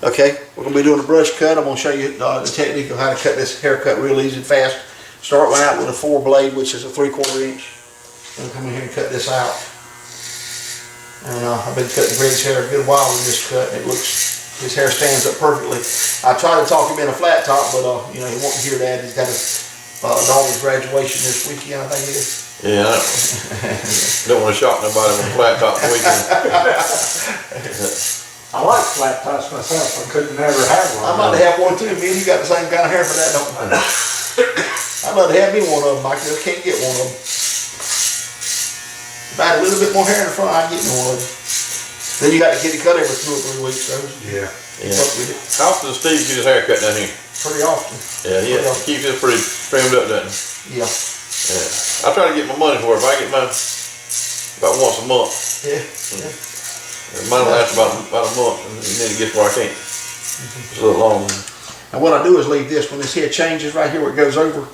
Okay, we're going to be doing a brush cut. I'm going to show you the technique of how to cut this haircut real easy and fast. Start one out with a 4 blade, which is a 3/4 inch. I'm going to come in here and cut this out. And I've been cutting Greg's hair a good while with this cut. It looks, his hair stands up perfectly. I tried to talk him in a flat top, but you know, he won't hear that. He's got his daughter's graduation this weekend, I think it is. Yeah, I don't want to shock nobody with a flat top weekend. I like flat tops myself. I could never have one. I'd like to have one too. Me and you got the same kind of hair for that, don't we? I'd love to have me one of them. I just can't get one of them. If I had a little bit more hair in the front, I'd get me one of them. Then you got to get it cut every 2 or 3 weeks, so. Yeah. How often does Steve get his hair cut down here? Pretty often. Yeah, he keeps it pretty trimmed up, doesn't he? Yeah. Yeah. I try to get my money for it. If I get mine about once a month. Yeah. Mine lasts about a month, and then it gets where I can't. It's a little long. And what I do is leave this, when this head changes right here where it goes over,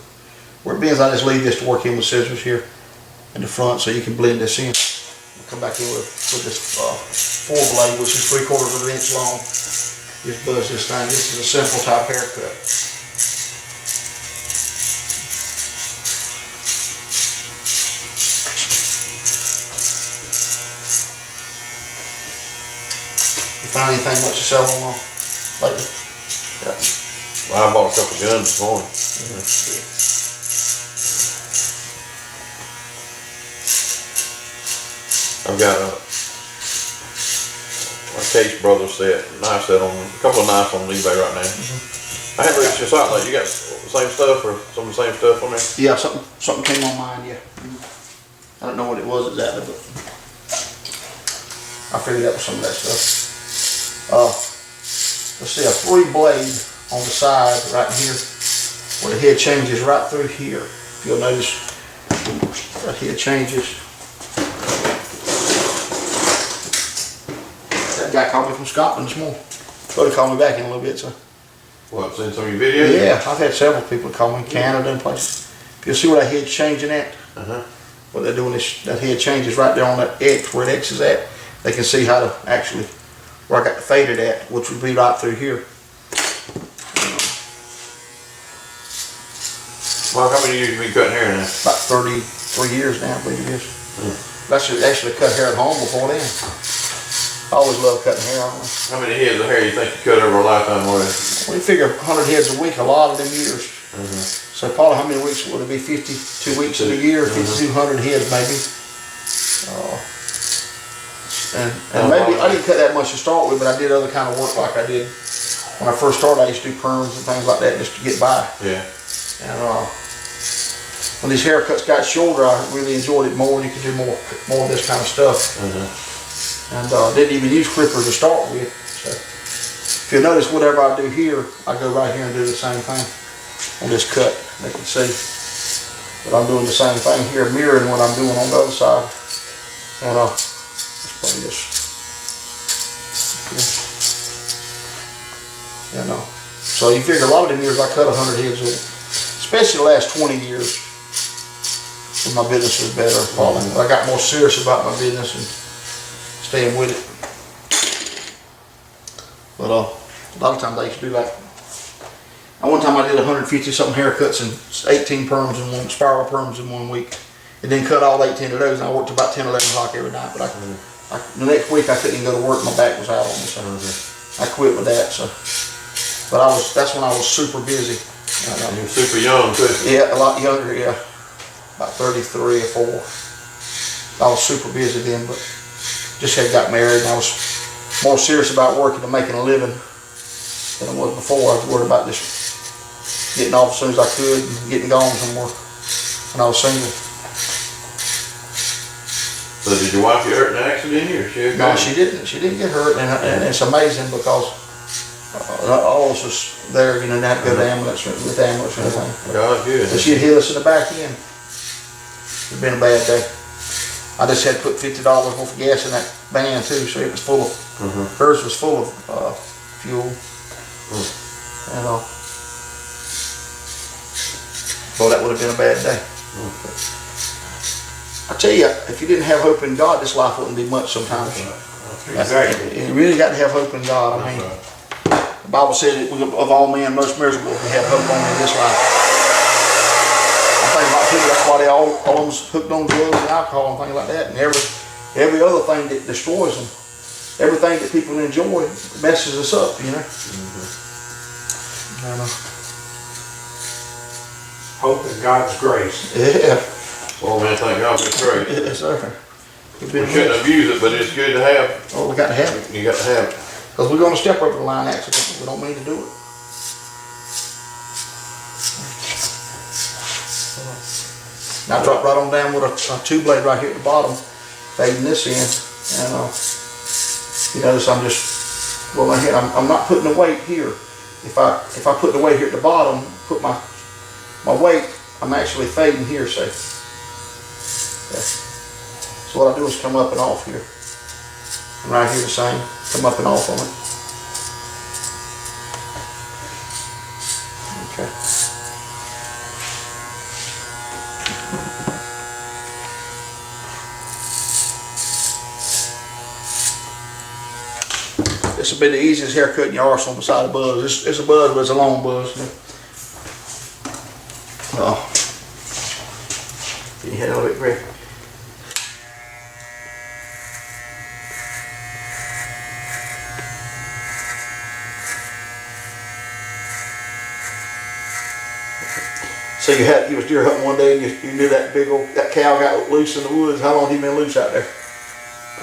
where it bends, I just leave this to work in with scissors here in the front so you can blend this in. I'll come back in with this 4 blade, which is 3/4 of an inch long. Just buzz this thing. This is a simple type haircut. You find anything much to sell on lately? Yeah. Well, I bought a couple guns this morning. I've got a Case Brothers set, knife set on, a couple of knives on eBay right now. I haven't reached your site lately. You got the same stuff or some of the same stuff on there? Yeah, something came on mine, yeah. I don't know what it was exactly, but I figured that was some of that stuff. Let's see, a 3 blade on the side right here, where the head changes right through here. If you'll notice, the head changes. That guy called me from Scotland this morning. Buddy called me back in a little bit, so. What, seen some of your videos? Yeah, I've had several people call me, Canada and places. If you'll see where that head's changing at, what they're doing is that head changes right there on that X, where it X is at. They can see how to actually, where I got the faded at, which would be right through here. Mark, how many years have you been cutting hair now? About 33 years now, I believe it is. I should actually cut hair at home before then. I always love cutting hair. How many heads of hair you think you cut over a lifetime already? Well, you figure 100 heads a week, a lot of them years. So probably how many weeks would it be? 52 weeks in a year, 5,200 heads maybe. And maybe I didn't cut that much to start with, but I did other kind of work like I did when I first started. I used to do perms and things like that just to get by. Yeah. And when these haircuts got shorter, I really enjoyed it more, and you could do more of this kind of stuff. And didn't even use clippers to start with. So if you'll notice, whatever I do here, I go right here and do the same thing on this cut. They can see that I'm doing the same thing here, mirroring what I'm doing on the other side. And let's play this. Yeah. You know. So you figure a lot of them years I cut 100 heads with it. Especially the last 20 years. When my business was better. I got more serious about my business and staying with it. But a lot of times I used to do like, one time I did 150 something haircuts and 18 perms in one, spiral perms in 1 week. And then cut all 18 of those, and I worked about 10, 11 o'clock every night. But the next week I couldn't even go to work, my back was out on me, so I quit with that. So, but that's when I was super busy. You were super young too. Yeah, a lot younger, yeah. About 33 or 4. I was super busy then, but just had got married, and I was more serious about working and making a living than I was before. I was worried about just getting off as soon as I could and getting gone somewhere when I was single. So did your wife get hurt in an accident here? No, she didn't. She didn't get hurt, and it's amazing because all of us was there, you know, not go to ambulance with ambulance or anything. God, good. But she'd hit us in the back end. It'd been a bad day. I just had to put $50 worth of gas in that van too, so it was full of, hers was full of fuel. And well, that would have been a bad day. I tell you, if you didn't have hope in God, this life wouldn't be much sometimes. You really got to have hope in God. I mean, The Bible said that we, of all men, most miserable if we have hope only in this life. I think about people, that's why they all of them's hooked on drugs and alcohol and things like that, and every other thing that destroys them. Everything that people enjoy messes us up, you know. I know. Hope in God's grace. Yeah. Well, man, thank God for great. Yes, sir. We shouldn't abuse it, but it's good to have. Oh, we got to have it. You got to have it. Because we're going to step over the line accidentally. We don't mean to do it. Now I drop right on down with a two blade right here at the bottom, fading this in, and you notice I'm just going ahead. I'm not putting the weight here. If I put the weight here at the bottom, put my weight, I'm actually fading here, say. Yeah. So what I do is come up and off here. And right here the same, come up and off on it. Okay. This will be the easiest haircut in your arsenal beside a buzz. It's a buzz, but it's a long buzz. Oh. Get your head a little bit, Greg. So you was deer hunting one day and you knew that that cow got loose in the woods. How long had he been loose out there?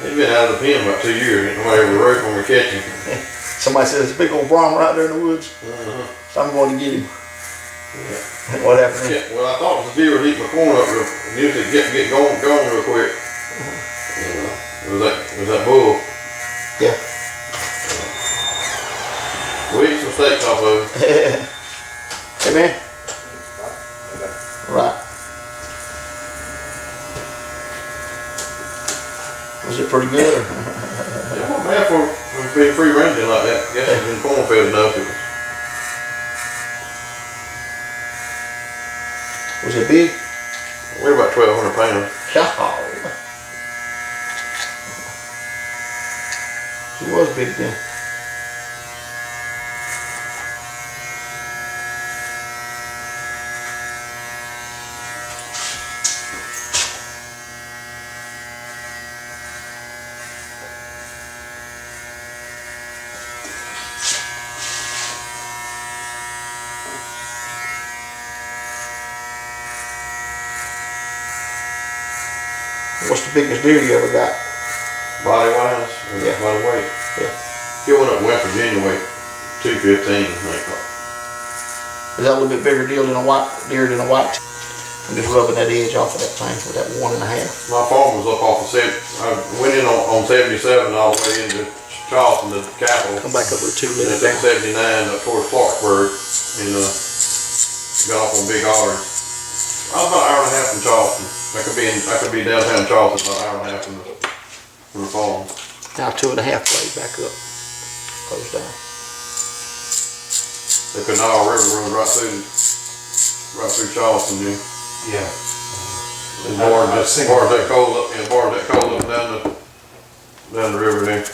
He's been out of the pen about 2 years. Nobody ever wrote when we're catching. Somebody says, there's a big old Brahma right there in the woods. So I'm going to get him. Yeah. What happened? Yeah, well, I thought the deer was eating my corn up real, usually get going real quick. It was that bull. Yeah. We ate some steaks off of it. Hey man. Right. Was it pretty good? Or? Yeah, not bad for being free ranging like that. Guess it's been corn fed enough. Was it big? We're about 1,200 pounds. Oh. It was big then. What's the biggest deer you ever got? Body wise, or Yeah. body weight. Yeah. He went up in West Virginia weight 215, I think. Is that a little bit bigger deal than a white deer than a white? I'm just rubbing that edge off of that thing with that 1.5. My farm was up off of I went in on 77 all the way into Charleston, the capital. Come back up with 2 And minutes. then took 79 up towards Clarksburg and got off on Big Otter. I was about an hour and a half from Charleston. I could be downtown Charleston about an hour and a half from the farm. Now 2.5 blade back up. Close down. The Canal River runs right through Charleston, yeah. Yeah. And bars that coal up and down the river there.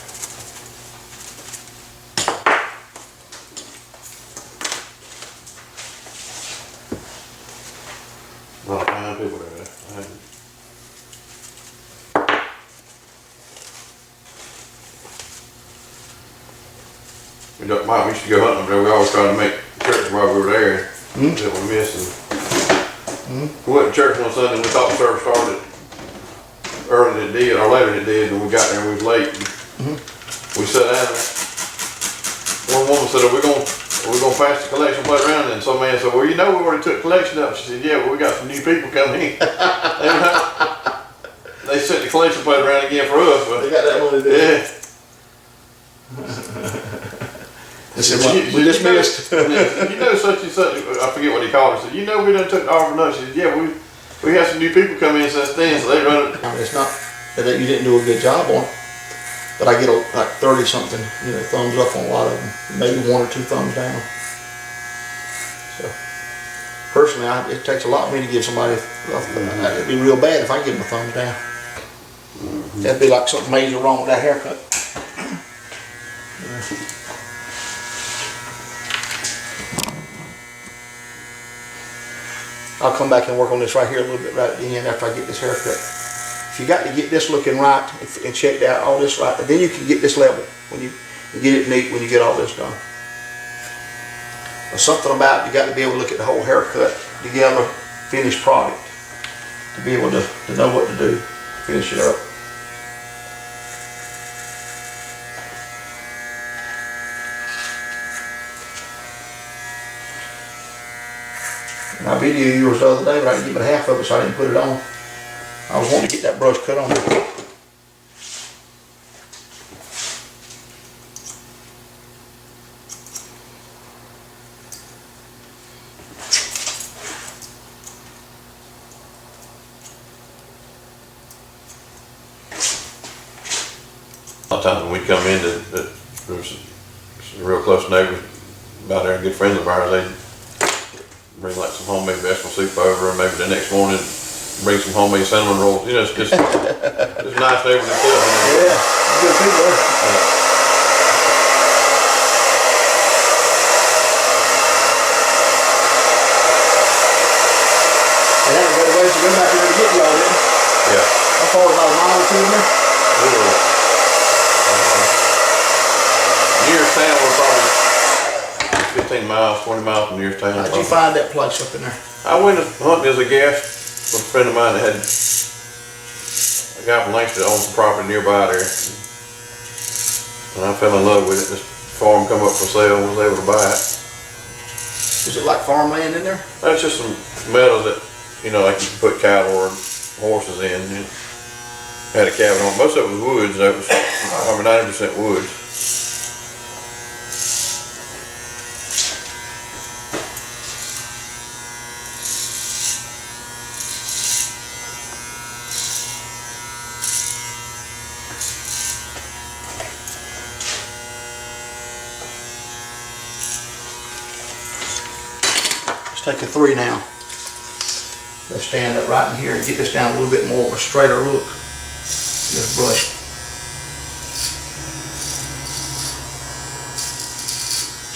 A lot of fine people there. We used to go hunting over there. We always tried to make church while we were there. That we missed. We went to church on Sunday and we thought the service started early than it did, or later than it did, and we got there and we was late. We sat down there. One woman said, are we gonna pass the collection plate around? And some man said, well, you know we already took collection up. She said, yeah, well, we got some new people coming in. They sent the collection plate around again for us. But They got that money there. yeah. They said, we just missed. You know such and such, I forget what he called her. Said, you know we done took the offer nuts. She said, yeah, we had some new people come in since then, so they run it. I mean, it's not that you didn't do a good job on it, but I get like 30 something, thumbs up on a lot of them, maybe 1 or 2 thumbs down. So personally, it takes a lot of me to give somebody. It'd be real bad if I give them a thumbs down. That'd be like something major wrong with that haircut. I'll come back and work on this right here a little bit right at the end after I get this haircut. If you got to get this looking right and checked out all this right, then you can get this level when you get it neat when you get all this done. There's something about you got to be able to look at the whole haircut together, finished product, to be able to know what to do, finish it up. And I videoed yours the other day, but I didn't get but half of it, so I didn't put it on. I was wanting to get that brush cut on there. A lot of times when we come in, there's some real close neighbors about there, good friends of ours, they bring like some homemade vegetable soup over, and maybe the next morning bring some homemade cinnamon rolls. You know, it's just it's nice neighbors themselves. Yeah, good people. They haven't got a ways to go back there to get y'all, didn't they? Yeah. How far is about a mile or two in there? Nearest town, we're probably 15 miles, 20 miles from nearest town. How'd you find that place up in there? I went hunting as a guest with a friend of mine that had a guy from Langston that owned some property nearby there. And I fell in love with it. This farm come up for sale and was able to buy it. Is it like farmland in there? That's just some meadows that, you know, like you can put cattle or horses in. And had a cabin on. Most of it was woods. That was over 90% woods. Let's take a 3 now. Let's stand up right in here and get this down a little bit more of a straighter look. This brush.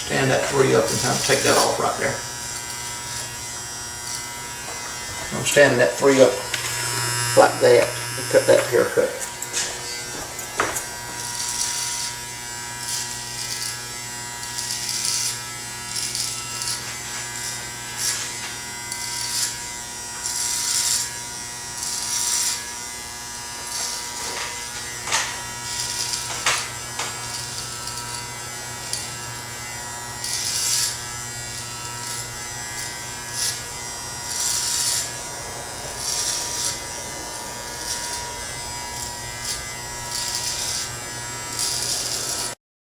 Stand that 3 up and kind of take that off right there. I'm standing that 3 up like that and cut that haircut.